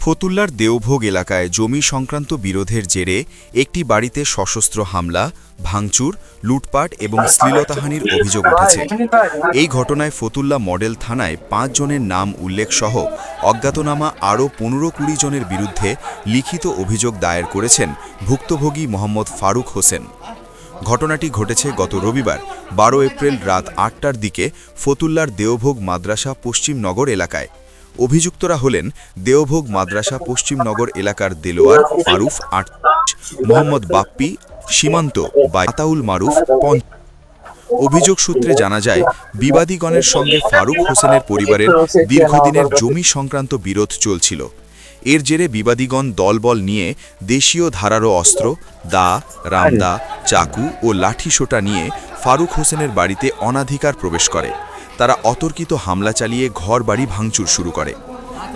ফতুল্লার দেওভোগ এলাকায় জমি সংক্রান্ত বিরোধের জেরে একটি বাড়িতে সশস্ত্র হামলা, ভাঙচুর, লুটপাট এবং শ্লীলতাহানির অভিযোগ উঠেছে। এই ঘটনায় ফতুল্লা মডেল থানায় ৫ জনের নাম উল্লেখ সহ অজ্ঞাতনামা আরও ১৫-২০ জনের বিরুদ্ধে লিখিত অভিযোগ দায়ের করেছেন ভুক্তভোগী মোহাম্মদ ফারুক হোসেন। ঘটনাটি ঘটেছে গত রবিবার ১২ এপ্রিল রাত ৮টার দিকে ফতুল্লার দেওভোগ মাদ্রাসা পশ্চিমনগর এলাকায়। অভিযুক্তরা হলেন দেওভোগ মাদ্রাসা পশ্চিমনগর এলাকার দেলোয়ার মারুফ ৮, মোহাম্মদ বাপ্পি সীমান্ত বা আতাউল মারুফ ৫। অভিযোগ সূত্রে জানা যায়, বিবাদীগণের সঙ্গে ফারুক হোসেনের পরিবারের দীর্ঘদিনের জমি সংক্রান্ত বিরোধ চলছিল। এর জেরে বিবাদীগণ দলবল নিয়ে দেশীয় ধারালো অস্ত্র, দা, রামদা, চাকু ও লাঠিসোঁটা নিয়ে ফারুক হোসেনের বাড়িতে অনাধিকার প্রবেশ করে। তারা অতর্কিত হামলা চালিয়ে ঘরবাড়ি ভাঙচুর শুরু করে।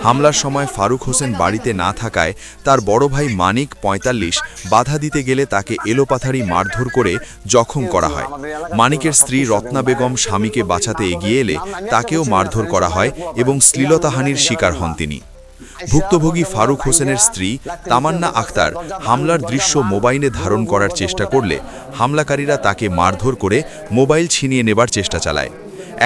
হামলার সময় ফারুক হোসেন বাড়িতে না থাকায় তার বড় ভাই মানিক ৪৫ বাধা দিতে গেলে তাকে এলোপাথারি মারধর করে জখম করা হয়। মানিকের স্ত্রী রত্না বেগম স্বামীকে বাঁচাতে এগিয়ে এলে তাকেও মারধর করা হয় এবং শ্লীলতাহানির শিকার হন তিনি। ভুক্তভোগী ফারুক হোসেনের স্ত্রী তামান্না আক্তার হামলার দৃশ্য মোবাইলে ধারণ করার চেষ্টা করলে হামলাকারীরা তাকে মারধর করে মোবাইল ছিনিয়ে নেবার চেষ্টা চালায়।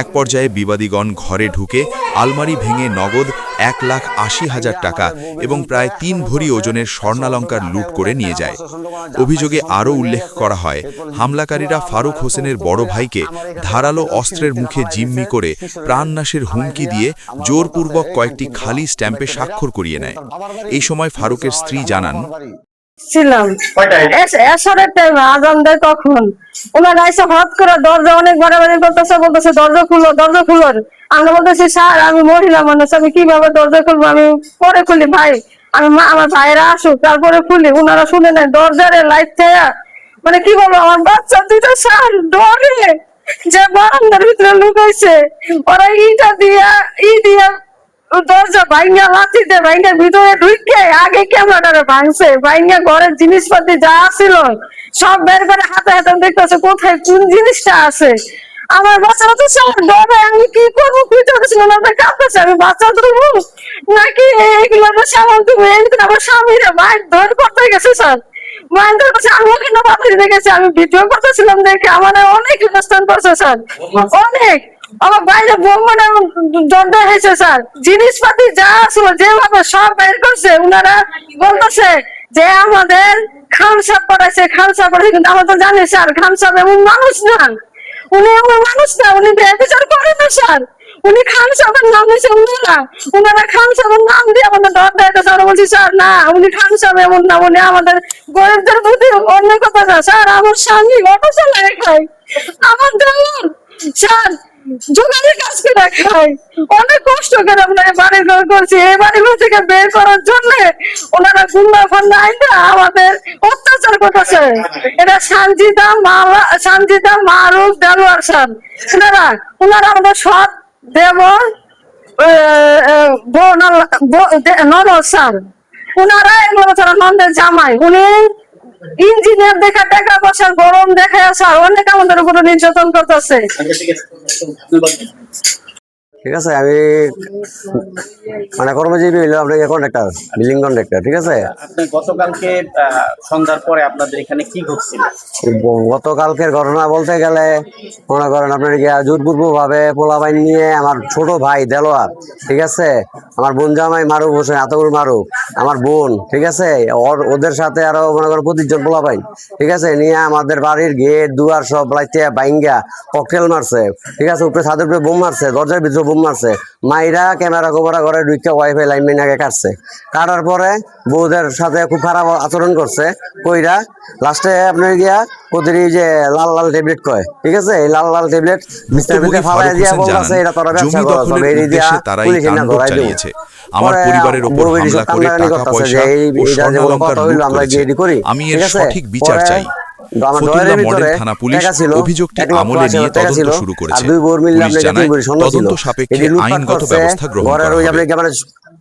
এক পর্যায়ে বিবাদীগণ ঘরে ঢুকে আলমারি ভেঙে নগদ ১,৮০,০০০ টাকা এবং প্রায় ৩ ভরি ওজনের স্বর্ণালঙ্কার লুট করে নিয়ে যায়। অভিযোগে আরও উল্লেখ করা হয়, হামলাকারীরা ফারুক হোসেনের বড় ভাইকে ধারালো অস্ত্রের মুখে জিম্মি করে প্রাণনাশের হুমকি দিয়ে জোরপূর্বক কয়েকটি খালি স্ট্যাম্পে স্বাক্ষর করিয়ে নেয়। এই সময় ফারুকের স্ত্রী জানান, ছিলাম এসরের টাইমে আজান দেয় তখন ওনারা এসে হঠাৎ করে দরজা অনেক বাড়াবাড়ি করতেছে, বলতেছে দরজা খুলো, দরজা খুলো। আমরা বলতেছি স্যার আমি মহিলা মানুষ, আমি কিভাবে দরজা খুলবো, আমি পরে খুলি ভাই, আমি আমার ভাইরা আসুক তারপরে খুলি। ওনারা শুনে নেয় দরজারে লাইট থেকে, মানে কি বলবো, আমার বাচ্চা দুইটা স্যার ডরে যে বারান্দার ভিতরে লুকাইছে। ওরা ইটা দিয়া দরজা ভাইঙ্গা লাথি দিয়ে ভাইঙ্গার ভিতরে ঢুকে আগে ক্যামেরাটা ভাঙছে, ভাইঙ্গা ঘরের জিনিসপাতি যা ছিল সব বের করে হাতে হাতে দেখতেছে কোথায় কোন জিনিসটা আছে। আমার বাচ্চারা তো সব ডরে, আমি কি করবো খুঁজে পাচ্ছিলাম না, কাঁপতেছে, আমি বাচ্চা ধরবো নাকি এইগুলো সামান তুমি আমার স্বামীরা মায়ের ধর করতে গেছে স্যার, মায়ের ধর করছে, আমি ওখানে বাচ্চা দেখেছি, আমি ভিডিও করতেছিলাম দেখে আমার অনেক অনুষ্ঠান করছে স্যার, অনেক আমার বাইরে বোমাটা দরজা হয়েছে স্যার, জিনিসপাতি যা আসলো যেভাবে সব বের করছে। ওনারা বলতেছে যে আমাদের খান সাহেব পড়াইছে, খান সাহেব পড়াইছে, কিন্তু আমরা তো জানি স্যার খান সাহেব এমন মানুষ না, উনি এমন মানুষ না, উনি বিচার করেন না স্যার, উনি খান সাহেবের নাম দিয়েছে ওনারা খান সাহেবের নাম দিয়ে আমাদের ডর দেয়তে স্যার। বলছি স্যার না, উনি খান সাহেব এমন না, উনি আমাদের গরিবদের প্রতি অন্য কথা না স্যার। আমার স্বামী অটো চালায় খায়, আমার দেওয়ার স্যার জোগাড়ের কাজ করে খায়, অনেক কষ্ট করে আমরা বাড়ি ঘর করছি। এই বাড়িঘর থেকে বের করার জন্য ওনারা গুন্ডা ফান্ডা আইনা আমাদের অত্যাচার করতেছে। এটা সানজিদা মারুফ দেলোয়ার স্যার, ওনারা আমাদের সৎ দেবর ননদ স্যার, ওনারা এগুলো ছাড়া নন্দের জামাই, উনি ইঞ্জিনিয়ার দেখা টাকা পয়সার গরম দেখায় স্যার অনেক আমাদের উপরে নির্যাতন করতেছে। ঠিক আছে, আমি মানে কর্মজীবী হইলো আপনাকে কন্ট্রাক্টর, বিল্ডিং কন্ট্রাক্টর। ঠিক আছে, আপনি গতকালকে সন্ধ্যার পরে আপনাদের এখানে কি ঘটছিল? গতকালকের ঘটনা বলতে গেলে মনে করেন আপনার জোরপূর্ব ভাবে পোলাপাইন নিয়ে আমার ছোট ভাই দেলোয়ার, ঠিক আছে, আমার বোন জামাই মারুফ হোসেন, আতাউল মারুফ আমার বোন, ঠিক আছে, ওদের সাথে আরো মনে করেন ২৫ জন পোলাপাইন, ঠিক আছে, নিয়ে আমাদের বাড়ির গেট দুয়ার সব লাইতে বাইঙ্গা ককটেল মারছে, ঠিক আছে, উপরে ছাদের উপরে বোম মারছে, দরজার ভিতরে বোম মারছে, মাইরা ক্যামেরা কোমরা করে ঢুকে ওয়াইফাই লাইন আগে কাটছে, কাটার পরে বউদের সাথে খুব খারাপ আচরণ করছে, কইরা লাস্টে আপনার গিয়া ওদের যে লাল লাল ট্যাবলেট কয়, ঠিক আছে, এই লাল লাল ট্যাবলেট ফারুক হোসেন জানান, জমি দখলের উদ্দেশ্যে তারা এই তাণ্ডব চালিয়েছে। আমার পরিবারের উপর হামলা করে টাকা পয়সা ও স্বর্ণালঙ্কার লুট করেছে। আমি এর সঠিক বিচার চাই। ফতুল্লা মডেল থানা পুলিশ অভিযোগটি আমলে নিয়ে তদন্ত শুরু করেছে। পুলিশ জানায় তদন্ত সাপেক্ষে আইনগত ব্যবস্থা গ্রহণ করা হবে।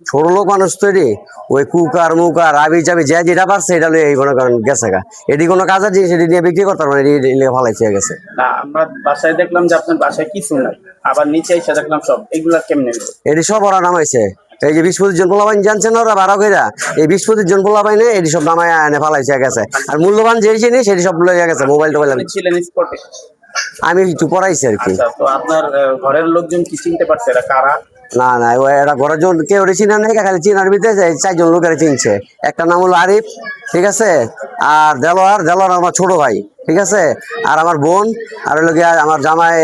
ছোট লোক মানুষ তৈরি, ওই কুকার মুকার আবি চাবি যে যেটা পারছে এটা লয়ে এই মনে করেন গেছে গা। এটি কোনো কাজের জিনিস, এটি নিয়ে বিক্রি করতে পারবেন, এটি নিয়ে ফালাইছে গেছে। না, আমরা বাসায় দেখলাম যে আপনার বাসায় কিছু নাই, আবার নিচে এসে দেখলাম সব, এগুলা কেমনে হলো? এটি সব ওরা নামাইছে, এই যে 20-25 জন পোলাবাইন জানছেন ওরা ভাড়া কইরা, এই 20-25 জন পোলাবাইনে এটি সব নামায় এনে ফালাইছে গেছে। আর মূল্যবান যে জিনিস এটি সব লয়ে গেছে, মোবাইল টোবাইল। আপনি ছিলেন স্পটে? আমি একটু পড়াইছি আর কি। আচ্ছা, তো আপনার ঘরের লোকজন কি চিনতে পারছে এরা কারা? না না, এরা ঘরের জন কেউ চিনা নাই, খালি চিনার ভিতরে 4 জন লোকেরা চিনছে। একটা নাম হলো আরিফ, ঠিক আছে, আর দেলোয়ার আমার ছোট ভাই, ঠিক আছে, আর আমার বোন, আর হলো গিয়া আমার জামাই,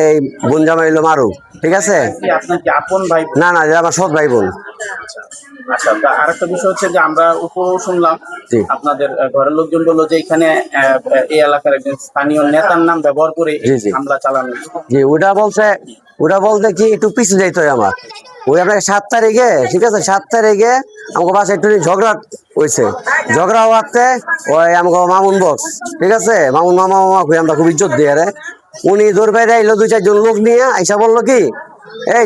বোন জামাই হলো মারু, ঠিক আছে। কি আপনার কি আপন ভাই? না না, এটা আমার সৎ ভাই বোন। আচ্ছা, তা আরেকটা বিষয় হচ্ছে যে আমরা উপর শুনলাম জি। আপনাদের ঘরের লোকজন বললো যে এখানে এই এলাকার একজন স্থানীয় নেতার নাম ব্যবহার করে এই জি, জি। হামলা চালানো। জি, ওটা বলতে কি একটু পিছিয়ে যাইতে হয় আমার। ওই আপনাকে 7 তারিখে, ঠিক আছে, 7 তারিখে আমাকে বাসায় একটু ঝগড়া হয়েছে। ঝগড়া হওয়াতে ওই আমাকে মামুন বক্স, ঠিক আছে, মামুন মামা আমরা খুব ইজ্জত দিয়ে রে, উনি দৌড় বাইরে আইলো 2-4 জন লোক নিয়ে আইসা বললো কি, এই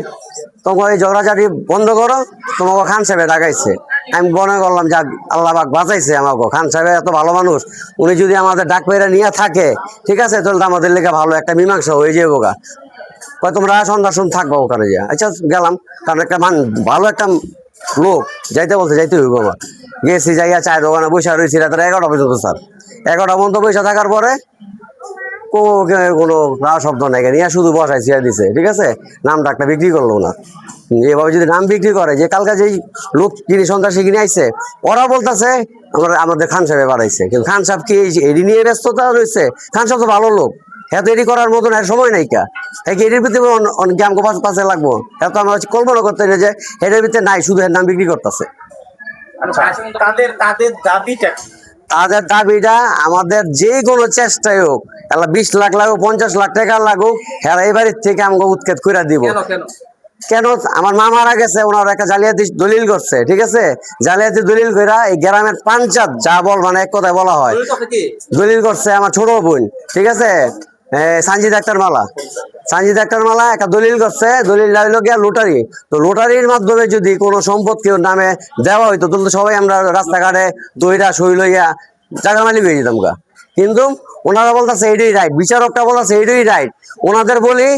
তোমার এই ঝগড়াঝাটি বন্ধ করো, তোমাকে খান সাহেব ডাকাইছে। আমি মনে করলাম যাক আল্লাহ পাক বাঁচাইছে আমাকে, খান সাহেব এত ভালো মানুষ, উনি যদি আমাদের ডাক পেরে নিয়ে থাকে, ঠিক আছে, তাহলে তো আমাদের লেগে ভালো একটা মীমাংসা হয়ে যাবো গা। তোমরা সন্ধ্যা থাকবো ওখানে যা। আচ্ছা গেলাম, কারণ একটা ভালো একটা লোক যাইতে বলছে, যাইতে হইব আমার। গেছি, যাইয়া চায়ের দোকানে বসে রয়েছি রাত 11টা পর্যন্ত স্যার। 11টা পর্যন্ত বসে থাকার পরে কোনো শব্দ নাই, নিয়ে শুধু বসাই ছিয়া দিছে, ঠিক আছে, নামটা একটা বিক্রি করলো না। এভাবে যদি নাম বিক্রি করে, যে কালকে যেই লোক যিনি সন্ত্রাসী কিনে আইছে, ওরা বলতেছে আমাদের খান সাহেব বাড়াইছে, কিন্তু খান সাহেব কি এডি নিয়ে ব্যস্ততা রয়েছে? খান সাহেব তো ভালো লোক, হ্যাঁ, তো এডি করার মতন আর সময় নাই কা, হ্যাঁ, এটির ভিতরে অনেকে আমাকে পাশে লাগবো, হ্যাঁ, তো আমরা কল্পনা করতে যে এটার ভিতরে নাই, শুধু এর নাম বিক্রি করতেছে। আচ্ছা, তাদের দাবিটা কি? তাদের দাবিটা আমাদের যে কোনো চেষ্টায় হোক, 20 লাখ লাগুক, 50 লাখ টাকা লাগুক, হ্যাঁ, এই বাড়ির থেকে আমাকে উৎখাত করে দিব। কেন? আমার মা মারা গেছে, ওনার একটা জালিয়াতি দলিল করছে, ঠিক আছে, জালিয়াতি দলিল কইরা এই গ্রামের পাঞ্চায়েত যা বল, মানে এক কথায় বলা হয়, দলিল করছে আমার ছোট বোন, ঠিক আছে, সানজিদ আক্তার মালা একটা দলিল করছে। দলিল হইল গিয়া লোটারি। তো লোটারির মাধ্যমে যদি কোনো সম্পদ কেউ নামে দেওয়া হইতো, তাহলে তো সবাই আমরা রাস্তাঘাটে দইরা সই লইয়া জায়গা মালিক হয়ে যেতাম গা। কিন্তু ওনারা বলতেছে এটাই রাইট, বিচারকটা বলতেছে এটাই রাইট। ওনাদের বলি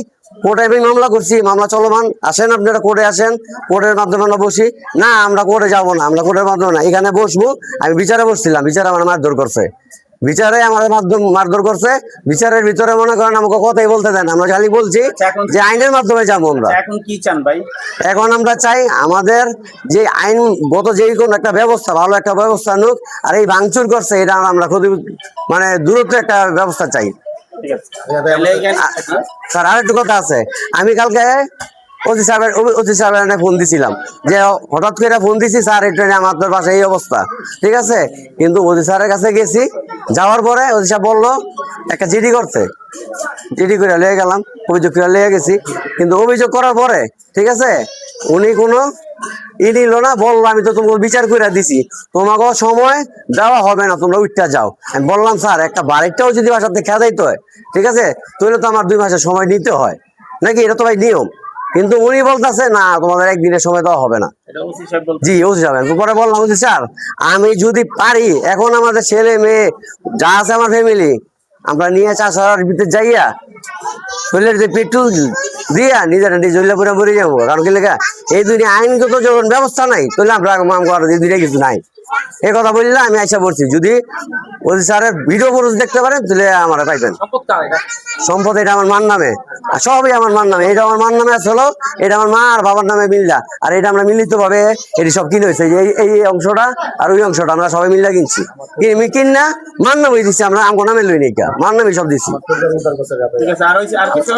কোর্টে আমি মামলা করছি, মামলা চলমান, আসেন আপনারা কোর্টে আসেন, কোর্টের মাধ্যমে আমরা বসি। না, আমরা কোর্টে যাবো না, আমরা কোর্টের মাধ্যমে না, এখানে বসবো। আমি বিচারে বসছিলাম, বিচারে আমার মারধর করছে, বিচারে আমাদের মারধর করছে। বিচারের ভিতরে মনে করেন আমাকে কথাই বলতে দেন, আমরা খালি বলছি যে আইনের মাধ্যমে যাবো আমরা। এখন কি চান ভাই? এখন আমরা চাই আমাদের যে আইনগত যে কোনো একটা ব্যবস্থা, ভালো একটা ব্যবস্থা নোক। আর এই ভাঙচুর করছে, এটা আমরা মানে দূরত্ব একটা ব্যবস্থা চাই। ঠিক আছে, তাহলে স্যার আরেকটু কথা আছে, আমি কালকে ওসি সাহেবের ফোন দিছিলাম, যে হঠাৎ করে ফোন দিছি, স্যার এটা আমাদের পাশে এই অবস্থা, ঠিক আছে, কিন্তু ওসি স্যারের কাছে গেছি, যাওয়ার পরে ওসি সাহেব বললো একটা জিডি করতে, জিডি করে লিয়ে গেলাম, অভিযোগ করে লিয়ে গেছি। কিন্তু অভিযোগ করার পরে, ঠিক আছে, উনি কোনো নিল না, বললো আমি তো তোমাকে বিচার করে দিছি, তোমাকে সময় দেওয়া হবে না, তোমরা উঠতে যাও। আমি বললাম স্যার একটা বাড়িটাও যদি বাসাতে খেয়া যাইতে হয়, ঠিক আছে, তাহলে তো আমার 2 মাসের সময় নিতে হয় নাকি, এটা তো ভাই নিয়ম। কিন্তু উনি বলতেছে না, তোমাদের একদিনের সময় দেওয়া হবে না। জি, ওসি সাহেব। পরে বললাম ওসি স্যার, আমি যদি পারি, এখন আমাদের ছেলে মেয়ে যা আছে, আমার ফ্যামিলি, আমরা নিয়ে চাষার ভিতরে যাইয়া শরীরের যে পেট্রোল দিয়া নিজেরা নিজে পুরো মরে যাবো। কারণ কি লেখা, এই দুনিয়া আইনগত যখন ব্যবস্থা নাই, তাহলে আমরা এই দুনিয়া কিছু নাই। এই কথা বললে আমি আশা করছি, যদি ওসি স্যারের ভিডিও ফুটেজ দেখতে পারেন, তাহলে আমার পাইবেন। সম্পদ এটা আমার মার নামে, আর সবই আমার মার নামে। এটা আমার মার নামে আসলো, এটা আমার মা আর বাবার নামে মিল্লা, আর এটা আমরা মিলিত ভাবে এটি সব কিনে হয়েছে। এই অংশটা আর ওই অংশটা আমরা সবাই মিল্লা কিনছি, কিনা মার নামে দিচ্ছি, আমরা আমার নামে লই নি, মার নামে সব দিচ্ছি। ঠিক আছে, আর কিছু